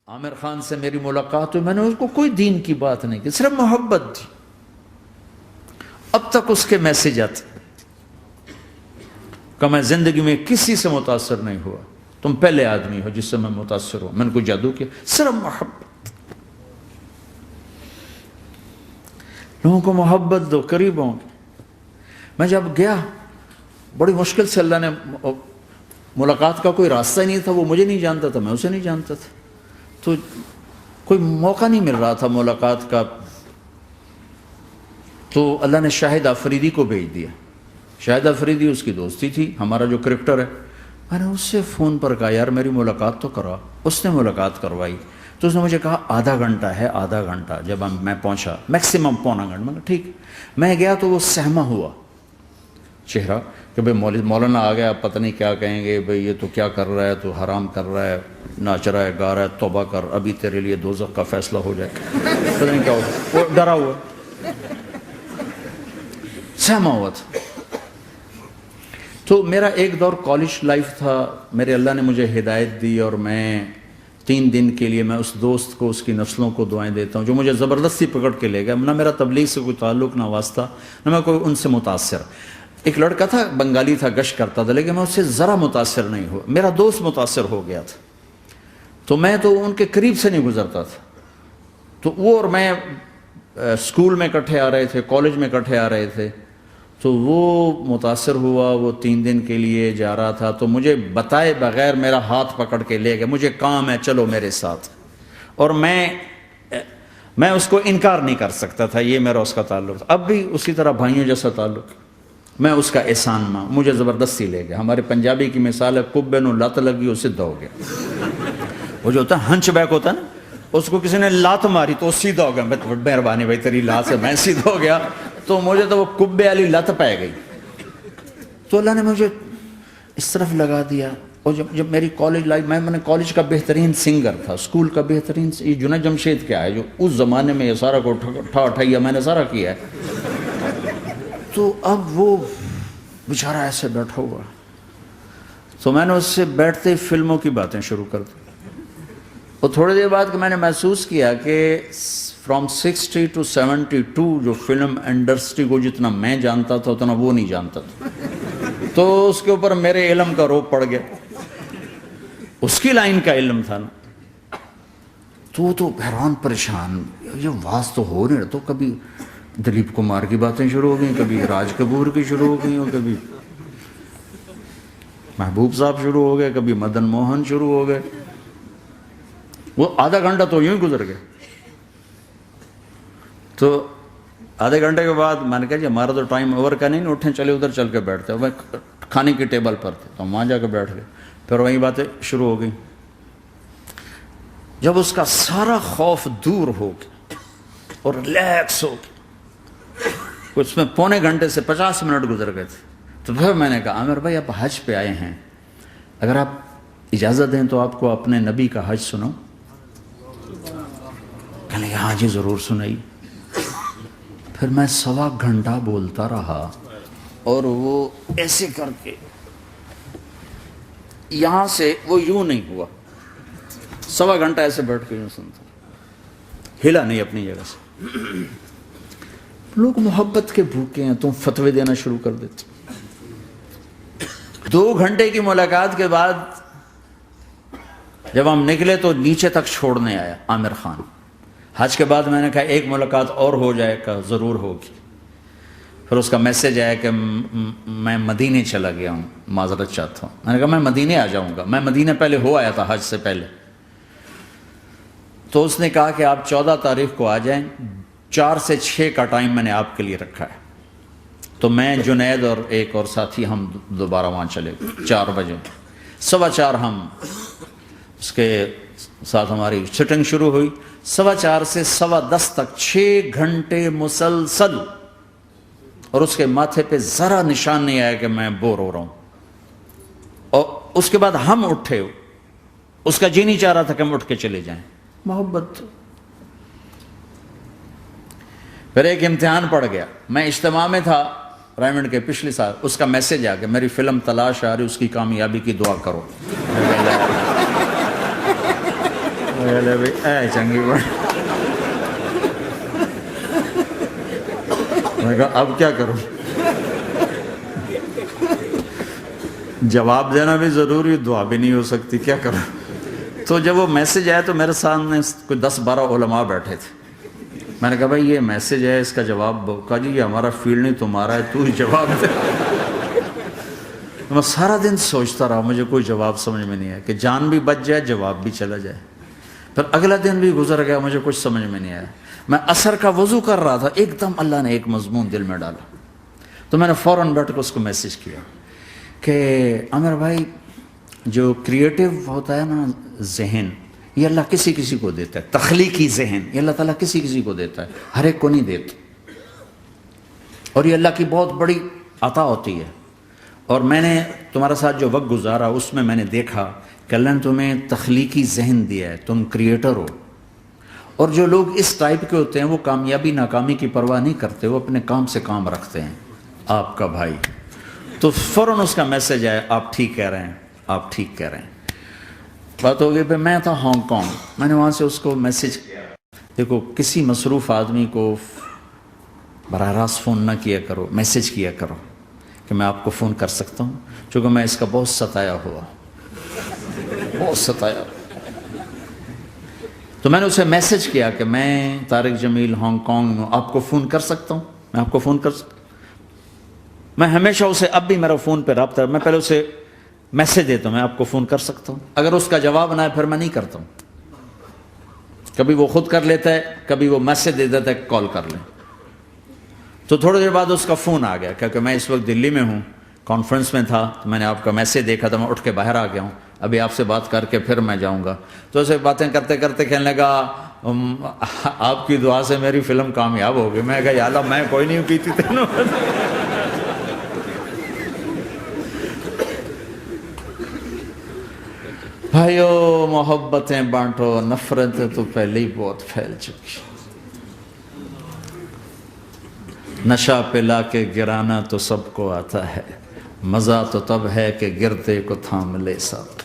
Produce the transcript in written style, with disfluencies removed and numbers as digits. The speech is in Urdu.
عامر خان سے میری ملاقات ہوئی، میں نے اس کو کوئی دین کی بات نہیں کی، صرف محبت تھی۔ اب تک اس کے میسج آتے کہ میں زندگی میں کسی سے متاثر نہیں ہوا، تم پہلے آدمی ہو جس سے میں متاثر ہوں، میں نے کوئی جادو کیا، صرف محبت۔ لوگوں کو محبت دو، قریب ہوں۔ میں جب گیا بڑی مشکل سے اللہ نے، ملاقات کا کوئی راستہ ہی نہیں تھا، وہ مجھے نہیں جانتا تھا، میں اسے نہیں جانتا تھا، تو کوئی موقع نہیں مل رہا تھا ملاقات کا۔ تو اللہ نے شاہد آفریدی کو بھیج دیا۔ شاہد آفریدی اس کی دوستی تھی، ہمارا جو کرکٹر ہے۔ میں نے اس سے فون پر کہا یار میری ملاقات تو کرا۔ اس نے ملاقات کروائی تو اس نے مجھے کہا آدھا گھنٹہ ہے، آدھا گھنٹہ۔ جب میں پہنچا میکسیمم پونا گھنٹہ، میں کہا ٹھیک۔ میں گیا تو وہ سہما ہوا چہرہ کہ بھئی مولانا آ گیا، پتہ نہیں کیا کہیں گے، بھئی یہ تو کیا کر رہا ہے، تو حرام کر رہا ہے، ناچ رہا ہے، گا رہا ہے، توبہ کر، ابھی تیرے لیے دوزخ کا فیصلہ ہو جائے، پتہ نہیں کیا ہو، وہ ڈرا ہوا سہما ہوا تھا۔ تو میرا ایک دور کالج لائف تھا، میرے اللہ نے مجھے ہدایت دی، اور میں 3 دن کے لیے میں اس دوست کو، اس کی نسلوں کو دعائیں دیتا ہوں جو مجھے زبردستی پکڑ کے لے گیا۔ نہ میرا تبلیغ سے کوئی تعلق، نہ واسطہ، نہ میں کوئی ان سے متاثر۔ ایک لڑکا تھا، بنگالی تھا، گشت کرتا تھا، لیکن میں اس سے ذرا متاثر نہیں ہوا۔ میرا دوست متاثر ہو گیا تھا، تو میں تو ان کے قریب سے نہیں گزرتا تھا۔ تو وہ اور میں اسکول میں اکٹھے آ رہے تھے، کالج میں اکٹھے آ رہے تھے، تو وہ متاثر ہوا، وہ 3 دن کے لیے جا رہا تھا، تو مجھے بتائے بغیر میرا ہاتھ پکڑ کے لے گیا، مجھے کام ہے چلو میرے ساتھ، اور میں اس کو انکار نہیں کر سکتا تھا، یہ میرا اس کا تعلق تھا۔ اب بھی اسی طرح بھائیوں جیسا تعلق، میں اس کا احسان ماں، مجھے زبردستی لے گیا۔ ہمارے پنجابی کی مثال ہے، کبے نو لت لگی، اس سیدھا ہو گیا۔ وہ جو ہوتا ہے ہنچ بیک ہوتا ہے نا، اس کو کسی نے لات ماری تو سیدھا ہو گیا۔ مہربانی بھائی تیری لات سے میں سیدھا ہو گیا، تو مجھے تو وہ کبے والی لت پہ گئی۔ تو اللہ نے مجھے اس طرف لگا دیا۔ اور جب میری کالج لائف، میں نے کالج کا بہترین سنگر تھا، اسکول کا بہترین، یہ جنید جمشید کیا ہے جو اس زمانے میں یہ سارا کو اٹھایا میں نے سارا کیا ہے۔ تو اب وہ بیچارہ ایسے بیٹھا ہوا، تو میں نے اس سے بیٹھتے فلموں کی باتیں شروع کر دی۔ اور تھوڑی دیر بعد کہ میں نے محسوس کیا کہ فرام 60 to 72 جو فلم انڈسٹری کو جتنا میں جانتا تھا اتنا وہ نہیں جانتا تھا۔ تو اس کے اوپر میرے علم کا روپ پڑ گیا، اس کی لائن کا علم تھا نا۔ تو حیران پریشان، یہ واز تو ہو نہیں رہا، تو کبھی دلیپ کمار کی باتیں شروع ہو گئیں، کبھی راج کپور کی شروع ہو گئیں، اور کبھی محبوب صاحب شروع ہو گئے، کبھی مدن موہن شروع ہو گئے۔ وہ آدھا گھنٹہ تو یوں ہی گزر گیا۔ تو آدھے گھنٹے کے بعد میں نے کہا جی ہمارا تو ٹائم اوور کا نہیں، اٹھیں چلے ادھر چل کے بیٹھتے ہیں۔ میں کھانے کی ٹیبل پر تھے تو وہاں جا کے بیٹھ گئے، پھر وہیں باتیں شروع ہو گئیں۔ جب اس کا سارا خوف دور ہو گیا اور ریلیکس ہو گیا، اس میں پونے گھنٹے سے 50 منٹ گزر گئے تھے، تو پھر میں نے کہا عامر بھائی آپ حج پہ آئے ہیں، اگر آپ اجازت دیں تو آپ کو اپنے نبی کا حج سناؤں؟ کہنے لگے ہاں جی ضرور سنائی۔ پھر میں 1.25 گھنٹہ بولتا رہا، اور وہ ایسے کر کے یہاں سے وہ یوں نہیں ہوا، 1.25 گھنٹہ ایسے بیٹھ کے یوں سنتا، ہلا نہیں اپنی جگہ سے۔ لوگ محبت کے بھوکے ہیں، تم فتوے دینا شروع کر دیتے۔ 2 گھنٹے کی ملاقات کے بعد جب ہم نکلے تو نیچے تک چھوڑنے آیا عامر خان۔ حج کے بعد میں نے کہا ایک ملاقات اور ہو جائے گا، ضرور ہوگی۔ پھر اس کا میسج آیا کہ میں مدینے چلا گیا ہوں، معذرت چاہتا ہوں۔ میں نے کہا میں مدینے آ جاؤں گا، میں مدینے پہلے ہو آیا تھا حج سے پہلے۔ تو اس نے کہا کہ آپ 14 تاریخ کو آ جائیں، 4 سے 6 کا ٹائم میں نے آپ کے لیے رکھا ہے۔ تو میں، جنید اور ایک اور ساتھی ہم دوبارہ وہاں چلے گئے 4 بجے۔ 4:15 ہم اس کے ساتھ ہماری سٹنگ شروع ہوئی۔ 4:15 سے 10:15 تک 6 گھنٹے مسلسل، اور اس کے ماتھے پہ ذرا نشان نہیں آیا کہ میں بور ہو رہا ہوں۔ اور اس کے بعد ہم اٹھے، اس کا جی نہیں چاہ رہا تھا کہ ہم اٹھ کے چلے جائیں، محبت۔ پھر ایک امتحان پڑ گیا، میں اجتماع میں تھا رائمنڈ کے پچھلے سال، اس کا میسج آ گیا میری فلم تلاش آ رہی، اس کی کامیابی کی دعا کرو۔ بھائی اے چنگی بڑی. میں نے کہا اب کیا کروں؟ جواب دینا بھی ضروری، دعا بھی نہیں ہو سکتی، کیا کروں؟ تو جب وہ میسج آیا تو میرے سامنے کوئی 10-12 علماء بیٹھے تھے. میں نے کہا بھائی یہ میسج ہے، اس کا جواب. کہا جی یہ ہمارا فیلڈ نہیں تمہارا ہے، تو ہی جواب دے. میں سارا دن سوچتا رہا، مجھے کوئی جواب سمجھ میں نہیں آیا کہ جان بھی بچ جائے، جواب بھی چلا جائے. پھر اگلا دن بھی گزر گیا، مجھے کچھ سمجھ میں نہیں آیا. میں عصر کا وضو کر رہا تھا، ایک دم اللہ نے ایک مضمون دل میں ڈالا. تو میں نے فوراً بیٹھ کے اس کو میسج کیا کہ عامر بھائی، جو کریٹو ہوتا ہے نا ذہن، یہ اللہ کسی کسی کو دیتا ہے. تخلیقی ذہن یہ اللہ تعالیٰ کسی کسی کو دیتا ہے، ہر ایک کو نہیں دیتا. اور یہ اللہ کی بہت بڑی عطا ہوتی ہے. اور میں نے تمہارے ساتھ جو وقت گزارا اس میں نے دیکھا کہ اللہ نے تمہیں تخلیقی ذہن دیا ہے، تم کریٹر ہو. اور جو لوگ اس ٹائپ کے ہوتے ہیں وہ کامیابی ناکامی کی پرواہ نہیں کرتے، وہ اپنے کام سے کام رکھتے ہیں. آپ کا بھائی تو فوراً اس کا میسج آیا، آپ ٹھیک کہہ رہے ہیں، آپ ٹھیک کہہ رہے ہیں. بات ہو گئی. پھر میں تھا ہانگ کانگ، میں نے وہاں سے اس کو میسج کیا. دیکھو کسی مصروف آدمی کو براہ راست فون نہ کیا کرو، میسج کیا کرو کہ میں آپ کو فون کر سکتا ہوں، چونکہ میں اس کا بہت ستایا ہوا، بہت ستایا. تو میں نے اسے میسج کیا کہ میں طارق جمیل ہانگ کانگ میں آپ کو فون کر سکتا ہوں، میں آپ کو فون کر سکتا ہوں. میں ہمیشہ اسے، اب بھی میرا فون پہ رابطہ ہے، میں پہلے اسے میسج دیتا ہوں میں آپ کو فون کر سکتا ہوں. اگر اس کا جواب نہ ہے پھر میں نہیں کرتا ہوں. کبھی وہ خود کر لیتا ہے، کبھی وہ میسج دے دیتا ہے کال کر لیں. تو تھوڑی دیر بعد اس کا فون آ گیا، کیونکہ میں اس وقت دلی میں ہوں، کانفرنس میں تھا. تو میں نے آپ کا میسج دیکھا تھا، میں اٹھ کے باہر آ گیا ہوں، ابھی آپ سے بات کر کے پھر میں جاؤں گا. تو اسے باتیں کرتے کرتے کہنے لگا آپ کی دعا سے میری فلم کامیاب ہو گئی. میں کہا یا اللہ میں کوئی نہیں کی تھی تینوں. بھائیو محبتیں بانٹو، نفرتیں تو پہلے ہی بہت پھیل چکی. نشہ پلا کے گرانا تو سب کو آتا ہے، مزہ تو تب ہے کہ گرتے کو تھام لے سب.